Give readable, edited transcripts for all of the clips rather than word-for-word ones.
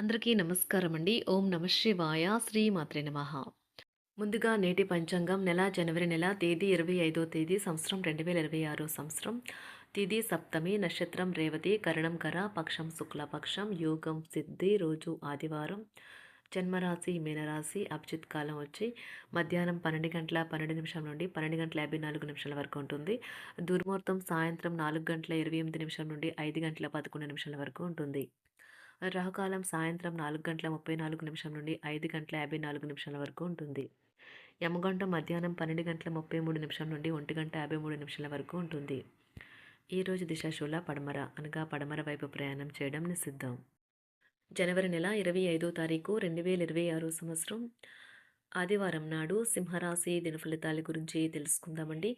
అందరికీ నమస్కారం అండి. ఓం నమ శివాయ. శ్రీ మాత్రే నమః. ముందుగా నేటి పంచాంగం నెల జనవరి నెల తేదీ 25వ తేదీ సంవత్సరం 2026 సంవత్సరం. తిథి సప్తమి, నక్షత్రం రేవతి, కరణం కర, పక్షం శుక్లపక్షం, యోగం సిద్ధి, రోజు ఆదివారం. జన్మరాశి మీనరాశి. అభిజిత్ కాలం వచ్చి మధ్యాహ్నం 12 గంటల 12 నిమిషం నుండి 12 గంటల 54 నిమిషాల వరకు ఉంటుంది. దుర్ముహూర్తం సాయంత్రం 4 గంటల 28 నిమిషం నుండి 5 గంటల 11 నిమిషాల వరకు ఉంటుంది. రాహుకాలం సాయంత్రం 4 గంటల 34 నిమిషం నుండి 5 గంటల 54 నిమిషాల వరకు ఉంటుంది. యమగండం మధ్యాహ్నం 12 గంటల 33 నిమిషం నుండి 1 గంట 53 నిమిషాల వరకు ఉంటుంది. ఈరోజు దిశాశూల పడమర అనగా పడమర వైపు ప్రయాణం చేయడం నిషిద్ధం. జనవరి నెల 25వ తారీఖు 2026 సంవత్సరం ఆదివారం నాడు సింహరాశి దిన ఫలితాల గురించి తెలుసుకుందామండి.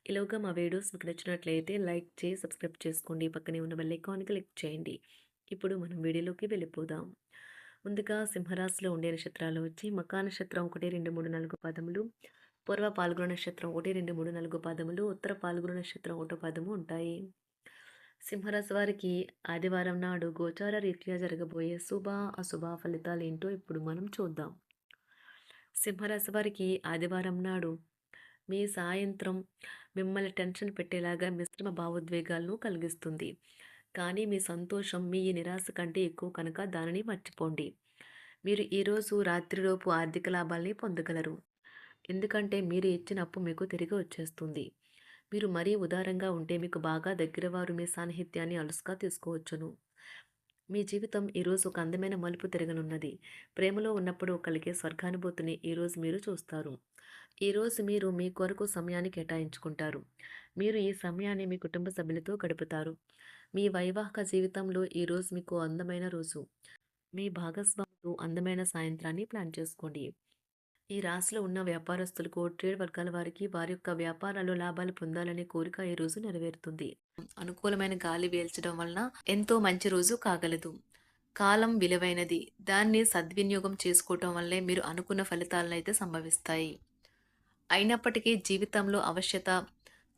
ఈలోగా మా వీడియోస్ మీకు నచ్చినట్లయితే లైక్ చేసి సబ్స్క్రైబ్ చేసుకోండి. పక్కనే ఉన్న బెల్ ఐకాన్ క్లిక్ చేయండి. ఇప్పుడు మనం వీడియోలోకి వెళ్ళిపోదాం. ముందుగా సింహరాశిలో ఉండే నక్షత్రాలు వచ్చి మకా నక్షత్రం 1, 2, 3, 4 పదములు, పూర్వ పాల్గొన నక్షత్రం 1, 2, 3, 4 పదములు, ఉత్తర పాల్గొన నక్షత్రం 1 పదము ఉంటాయి. సింహరాశి వారికి ఆదివారం నాడు గోచార రీత్యా జరగబోయే శుభ అశుభ ఫలితాలు ఏంటో ఇప్పుడు మనం చూద్దాం. సింహరాశి వారికి ఆదివారం నాడు మీ సాయంత్రం మిమ్మల్ని టెన్షన్ పెట్టేలాగా మిశ్రమ భావోద్వేగాలను కలిగిస్తుంది. కానీ మీ సంతోషం మీ నిరాశ కంటే ఎక్కువ కనుక దానిని మర్చిపోండి. మీరు ఈరోజు రాత్రిలోపు ఆర్థిక లాభాల్ని పొందగలరు. ఎందుకంటే మీరు ఇచ్చిన అప్పు మీకు తిరిగి వచ్చేస్తుంది. మీరు మరీ ఉదారంగా ఉంటే మీకు బాగా దగ్గర వారు మీ సాన్నిహిత్యాన్ని అలుసుగా తీసుకోవచ్చును. మీ జీవితం ఈరోజు ఒక అందమైన మలుపు తిరగనున్నది. ప్రేమలో ఉన్నప్పుడు కలిగే స్వర్గానుభూతిని ఈరోజు మీరు చూస్తారు. ఈరోజు మీరు మీ కొరకు సమయాన్ని కేటాయించుకుంటారు. మీరు ఈ సమయాన్ని మీ కుటుంబ సభ్యులతో గడుపుతారు. మీ వైవాహిక జీవితంలో ఈరోజు మీకు అందమైన రోజు. మీ భాగస్వామితో అందమైన సాయంత్రాన్ని ప్లాన్ చేసుకోండి. ఈ రాశిలో ఉన్న వ్యాపారస్తులకు, ట్రేడ్ వర్గాల వారికి వారి యొక్క వ్యాపారాలు లాభాలు పొందాలనే కోరిక ఈ రోజు నెరవేరుతుంది. అనుకూలమైన గాలి వేల్చడం వలన ఎంతో మంచి రోజు కాగలదు. కాలం విలువైనది. దాన్ని సద్వినియోగం చేసుకోవటం వల్లే మీరు అనుకున్న ఫలితాలను అయితే సంభవిస్తాయి. అయినప్పటికీ జీవితంలో అవశ్యత,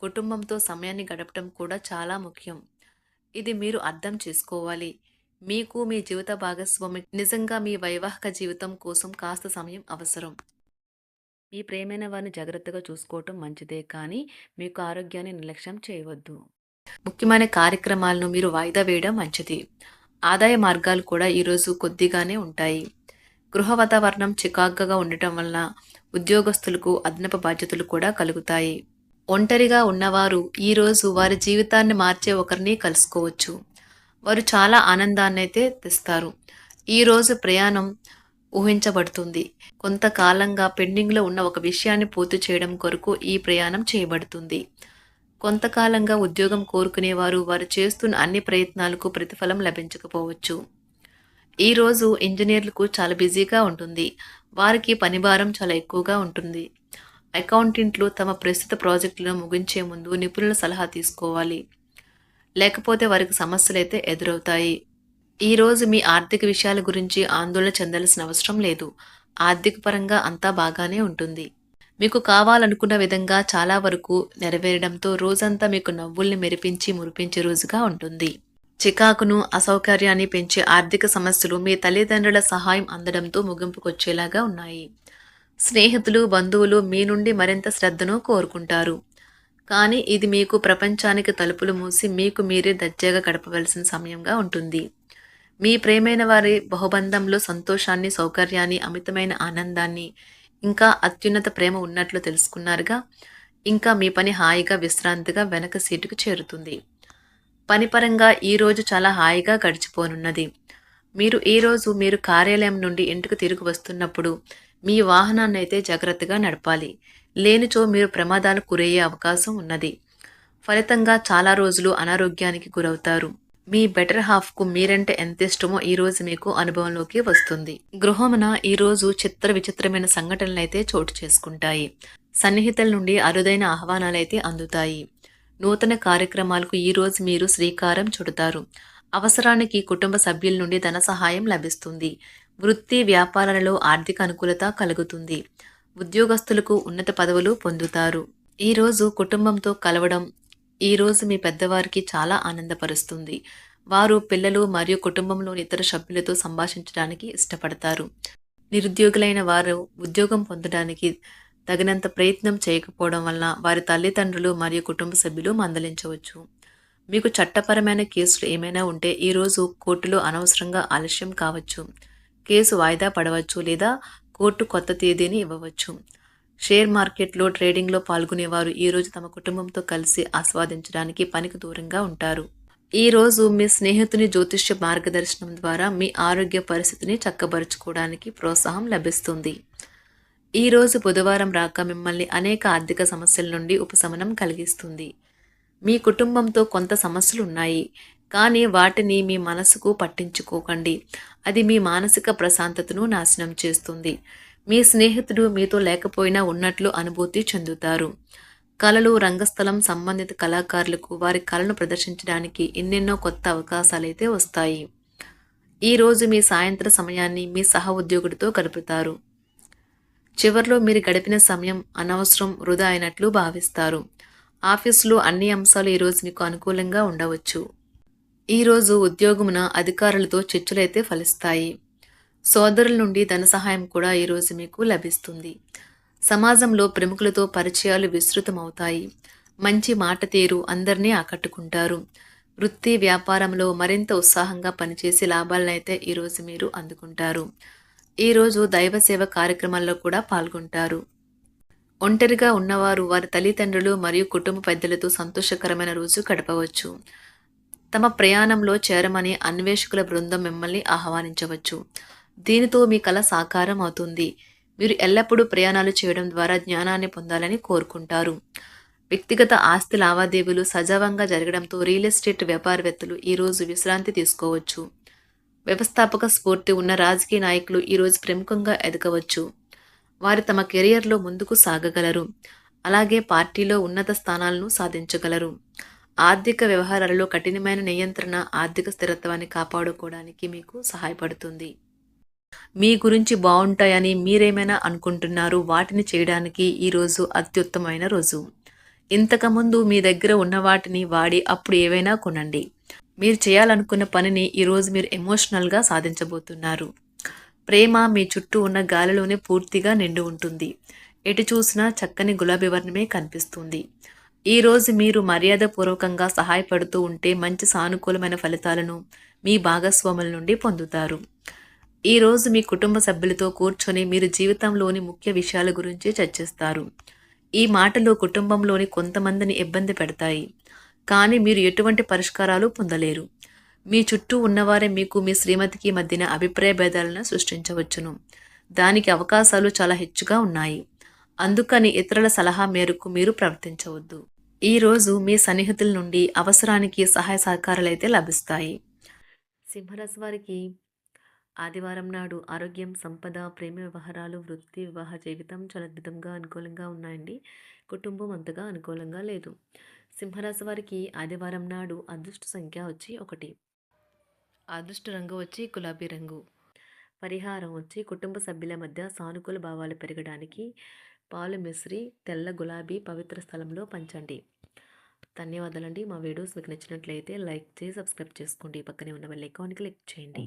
కుటుంబంతో సమయాన్ని గడపటం కూడా చాలా ముఖ్యం. ఇది మీరు అర్థం చేసుకోవాలి. మీకు మీ జీవిత భాగస్వామి నిజంగా మీ వైవాహిక జీవితం కోసం కాస్త సమయం అవసరం. మీ ప్రేమైన వారిని జాగ్రత్తగా చూసుకోవటం మంచిదే, కానీ మీకు ఆరోగ్యాన్ని నిర్లక్ష్యం చేయవద్దు. ముఖ్యమైన కార్యక్రమాలను మీరు వాయిదా వేయడం మంచిది. ఆదాయ మార్గాలు కూడా ఈరోజు కొద్దిగానే ఉంటాయి. గృహ వాతావరణం చికాకుగా ఉండటం వలన ఉద్యోగస్తులకు అదనపు బాధ్యతలు కూడా కలుగుతాయి. ఒంటరిగా ఉన్నవారు ఈరోజు వారి జీవితాన్ని మార్చే ఒకరిని కలుసుకోవచ్చు. వారు చాలా ఆనందాన్ని అయితే తెస్తారు. ఈరోజు ప్రయాణం ఊహించబడుతుంది. కొంతకాలంగా పెండింగ్లో ఉన్న ఒక విషయాన్ని పూర్తి చేయడం కొరకు ఈ ప్రయాణం చేయబడుతుంది. కొంతకాలంగా ఉద్యోగం కోరుకునేవారు వారు చేస్తున్న అన్ని ప్రయత్నాలకు ప్రతిఫలం లభించకపోవచ్చు. ఈరోజు ఇంజనీర్లకు చాలా బిజీగా ఉంటుంది. వారికి పనిభారం చాలా ఎక్కువగా ఉంటుంది. అకౌంటెంట్లు తమ ప్రస్తుత ప్రాజెక్టులను ముగించే ముందు నిపుణుల సలహా తీసుకోవాలి. లేకపోతే వారికి సమస్యలైతే ఎదురవుతాయి. ఈరోజు మీ ఆర్థిక విషయాల గురించి ఆందోళన చెందాల్సిన అవసరం లేదు. ఆర్థిక పరంగా అంతా బాగానే ఉంటుంది. మీకు కావాలనుకున్న విధంగా చాలా వరకు నెరవేరడంతో రోజంతా మీకు నవ్వుల్ని మెరిపించి మురిపించే రోజుగా ఉంటుంది. చికాకును, అసౌకర్యాన్ని పెంచే ఆర్థిక సమస్యలు మీ తల్లిదండ్రుల సహాయం అందడంతో ముగింపుకొచ్చేలాగా ఉన్నాయి. స్నేహితులు, బంధువులు మీ నుండి మరింత శ్రద్ధను కోరుకుంటారు. కానీ ఇది మీకు ప్రపంచానికి తలుపులు మూసి మీకు మీరే దర్జాగా గడపవలసిన సమయంగా ఉంటుంది. మీ ప్రేమైన వారి బహుబంధంలో సంతోషాన్ని, సౌకర్యాన్ని, అమితమైన ఆనందాన్ని, ఇంకా అత్యున్నత ప్రేమ ఉన్నట్లు తెలుసుకున్నారుగా. ఇంకా మీ పని హాయిగా విశ్రాంతిగా వెనక సీటుకు చేరుతుంది. పనిపరంగా ఈరోజు చాలా హాయిగా గడిచిపోనున్నది. మీరు కార్యాలయం నుండి ఇంటికి తిరిగి వస్తున్నప్పుడు మీ వాహనాన్ని అయితే జాగ్రత్తగా నడపాలి. లేనిచో మీరు ప్రమాదాలకు గురయ్యే అవకాశం ఉన్నది. ఫలితంగా చాలా రోజులు అనారోగ్యానికి గురవుతారు. మీ బెటర్ హాఫ్కు మీరంటే ఎంత ఇష్టమో ఈరోజు మీకు అనుభవంలోకి వస్తుంది. గృహమున ఈరోజు చిత్ర విచిత్రమైన సంఘటనలు అయితే చోటు చేసుకుంటాయి. సన్నిహితుల నుండి అరుదైన ఆహ్వానాలైతే అందుతాయి. నూతన కార్యక్రమాలకు ఈరోజు మీరు శ్రీకారం చుడతారు. అవసరానికి కుటుంబ సభ్యుల నుండి ధన సహాయం లభిస్తుంది. వృత్తి వ్యాపారాలలో ఆర్థిక అనుకూలత కలుగుతుంది. ఉద్యోగస్తులకు ఉన్నత పదవులు పొందుతారు. ఈరోజు కుటుంబంతో కలవడం ఈరోజు మీ పెద్దవారికి చాలా ఆనందపరుస్తుంది. వారు పిల్లలు మరియు కుటుంబంలోని ఇతర సభ్యులతో సంభాషించడానికి ఇష్టపడతారు. నిరుద్యోగులైన వారు ఉద్యోగం పొందడానికి తగినంత ప్రయత్నం చేయకపోవడం వలన వారి తల్లిదండ్రులు మరియు కుటుంబ సభ్యులు మందలించవచ్చు. మీకు చట్టపరమైన కేసులు ఏమైనా ఉంటే ఈరోజు కోర్టులో అనవసరంగా ఆలస్యం కావచ్చు. కేసు వాయిదా పడవచ్చు లేదా కోర్టు కొత్త తేదీని ఇవ్వవచ్చు. షేర్ మార్కెట్లో ట్రేడింగ్లో పాల్గొనేవారు ఈరోజు తమ కుటుంబంతో కలిసి ఆస్వాదించడానికి పనికి దూరంగా ఉంటారు. ఈరోజు మీ స్నేహితుని జ్యోతిష్య మార్గదర్శనం ద్వారా మీ ఆరోగ్య పరిస్థితిని చక్కబరుచుకోవడానికి ప్రోత్సాహం లభిస్తుంది. ఈరోజు బుధవారం రాక మిమ్మల్ని అనేక ఆర్థిక సమస్యల నుండి ఉపశమనం కలిగిస్తుంది. మీ కుటుంబంతో కొంత సమస్యలు ఉన్నాయి, కానీ వాటిని మీ మనసుకు పట్టించుకోకండి. అది మీ మానసిక ప్రశాంతతను నాశనం చేస్తుంది. మీ స్నేహితుడు మీతో లేకపోయినా ఉన్నట్లు అనుభూతి చెందుతారు. కళలు, రంగస్థలం సంబంధిత కళాకారులకు వారి కళను ప్రదర్శించడానికి ఎన్నెన్నో కొత్త అవకాశాలైతే వస్తాయి. ఈరోజు మీ సాయంత్ర సమయాన్ని మీ సహ ఉద్యోగుడితో గడుపుతారు. చివర్లో మీరు గడిపిన సమయం అనవసరం, వృధా అయినట్లు భావిస్తారు. ఆఫీసులో అన్ని అంశాలు ఈరోజు మీకు అనుకూలంగా ఉండవచ్చు. ఈరోజు ఉద్యోగమున అధికారులతో చర్చలైతే ఫలిస్తాయి. సోదరుల నుండి ధన సహాయం కూడా ఈరోజు మీకు లభిస్తుంది. సమాజంలో ప్రముఖులతో పరిచయాలు విస్తృతమవుతాయి. మంచి మాట తీరు అందరినీ ఆకట్టుకుంటారు. వృత్తి వ్యాపారంలో మరింత ఉత్సాహంగా పనిచేసి లాభాలనైతే ఈరోజు మీరు అందుకుంటారు. ఈరోజు దైవ సేవ కార్యక్రమాల్లో కూడా పాల్గొంటారు. ఒంటరిగా ఉన్నవారు వారి తల్లిదండ్రులు మరియు కుటుంబ పెద్దలతో సంతోషకరమైన రోజు గడపవచ్చు. తమ ప్రయాణంలో చేరమని అన్వేషకుల బృందం మిమ్మల్ని ఆహ్వానించవచ్చు. దీనితో మీ కల సాకారం అవుతుంది. మీరు ఎల్లప్పుడూ ప్రయాణాలు చేయడం ద్వారా జ్ఞానాన్ని పొందాలని కోరుకుంటారు. వ్యక్తిగత ఆస్తి లావాదేవీలు సజావంగా జరగడంతో రియల్ ఎస్టేట్ వ్యాపారవేత్తలు ఈరోజు విశ్రాంతి తీసుకోవచ్చు. వ్యవస్థాపక స్ఫూర్తి ఉన్న రాజకీయ నాయకులు ఈరోజు ప్రముఖంగా ఎదగవచ్చు. వారు తమ కెరియర్లో ముందుకు సాగగలరు. అలాగే పార్టీలో ఉన్నత స్థానాలను సాధించగలరు. ఆర్థిక వ్యవహారాలలో కఠినమైన నియంత్రణ ఆర్థిక స్థిరత్వాన్ని కాపాడుకోవడానికి మీకు సహాయపడుతుంది. మీ గురించి బాగుంటాయని మీరేమైనా అనుకుంటున్నారు, వాటిని చేయడానికి ఈరోజు అత్యుత్తమైన రోజు. ఇంతకుముందు మీ దగ్గర ఉన్న వాటిని వాడి అప్పుడు ఏవైనా కొనండి. మీరు చేయాలనుకున్న పనిని ఈరోజు మీరు ఎమోషనల్గా సాధించబోతున్నారు. ప్రేమ మీ చుట్టూ ఉన్న గాలిలోనే పూర్తిగా నిండి ఉంటుంది. ఎటు చూసినా చక్కని గులాబీ వర్ణమే కనిపిస్తుంది. ఈరోజు మీరు మర్యాదపూర్వకంగా సహాయపడుతూ ఉంటే మంచి సానుకూలమైన ఫలితాలను మీ భాగస్వాముల నుండి పొందుతారు. ఈరోజు మీ కుటుంబ సభ్యులతో కూర్చొని మీరు జీవితంలోని ముఖ్య విషయాల గురించి చర్చిస్తారు. ఈ మాటలు కుటుంబంలోని కొంతమందిని ఇబ్బంది పెడతాయి, కానీ మీరు ఎటువంటి పరిష్కారాలు పొందలేరు. మీ చుట్టూ ఉన్నవారే మీకు మీ శ్రీమతికి మధ్యన అభిప్రాయ భేదాలను సృష్టించవచ్చును. దానికి అవకాశాలు చాలా హెచ్చుగా ఉన్నాయి. అందుకని ఇతరుల సలహా మేరకు మీరు ప్రవర్తించవద్దు. ఈరోజు మీ సన్నిహితుల నుండి అవసరానికి సహాయ సహకారాలు అయితే లభిస్తాయి. సింహరాశి వారికి ఆదివారం నాడు ఆరోగ్యం, సంపద, ప్రేమ వ్యవహారాలు, వృత్తి, వివాహ జీవితం చాలా అద్భుతంగా అనుకూలంగా ఉన్నాయండి. కుటుంబం అంతగా అనుకూలంగా లేదు. సింహరాశి వారికి ఆదివారం నాడు అదృష్ట సంఖ్య వచ్చి 1. అదృష్ట రంగు వచ్చి గులాబీ రంగు. పరిహారం వచ్చి కుటుంబ సభ్యుల మధ్య సానుకూల భావాలు పెరగడానికి పాలు మిశ్రి తెల్ల గులాబీ పవిత్ర స్థలంలో పంచండి. ధన్యవాదాలండి. మా వీడియోస్ మీకు నచ్చినట్లయితే లైక్ చేసి సబ్స్క్రైబ్ చేసుకోండి. పక్కనే ఉన్న బెల్ ఐకాన్ క్లిక్ చేయండి.